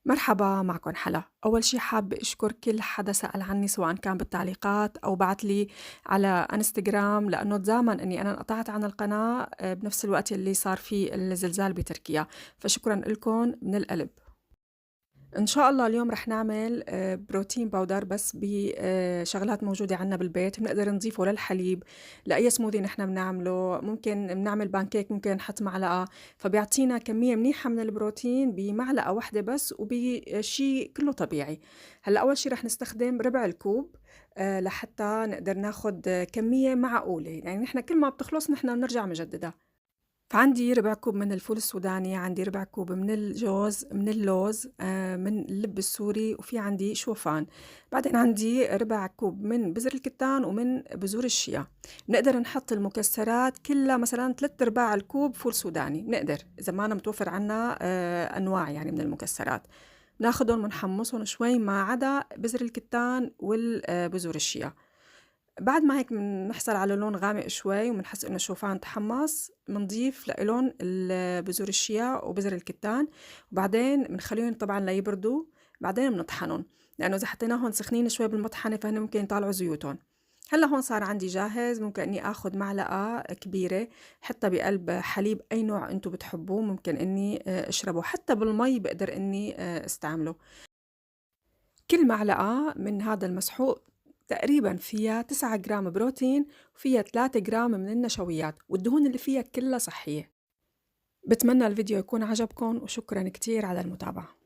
مرحبا معكم حلا. أول شي حابة أشكر كل حدا سأل عني سواء كان بالتعليقات أو بعت لي على انستغرام، لأنه تزامن أني أنا انقطعت عن القناة بنفس الوقت اللي صار فيه الزلزال بتركيا، فشكرا لكم من القلب. إن شاء الله اليوم رح نعمل بروتين باودر بس بشغلات موجودة عنا بالبيت، بنقدر نضيفه للحليب، لأي سموذي نحن بنعمله، ممكن بنعمل بانكيك ممكن نحط معلقة، فبيعطينا كمية منيحة من البروتين بمعلقة واحدة بس وبشي كله طبيعي. هلا أول شي رح نستخدم ربع الكوب لحتى نقدر ناخد كمية معقولة، يعني نحن كل ما بتخلص نحن بنرجع مجددة. فعندي ربع كوب من الفول السوداني، عندي ربع كوب من الجوز، من اللوز، من اللب السوري، وفي عندي شوفان. بعدين عندي ربع كوب من بذر الكتان ومن بذور الشيا. بنقدر نحط المكسرات كلها، مثلا 3 أرباع الكوب فول سوداني بنقدر، إذا ما أنا متوفر عنا أنواع يعني من المكسرات، ناخدهم ونحمصهم شوي ما عدا بذر الكتان والبذور الشيا. بعد ما هيك بنحصل على لون غامق شوي وبنحس إنه الشوفان تحمص، بنضيف لإلهم بذور الشيا وبذر الكتان، وبعدين بنخليهم طبعا ليبردوا، بعدين بنطحنهم، لأنه إذا حطيناهم سخنين شوي بالمطحنة فهن ممكن يطلعوا زيوتهم. هلا هون صار عندي جاهز، ممكن إني آخد معلقة كبيرة حتى بقلب حليب أي نوع أنتو بتحبوه، ممكن إني أشربه حتى بالمي، بقدر إني استعمله. كل معلقة من هذا المسحوق تقريبا فيها 9 جرام بروتين، وفيها 3 جرام من النشويات، والدهون اللي فيها كلها صحية. بتمنى الفيديو يكون عجبكم، وشكرا كتير على المتابعة.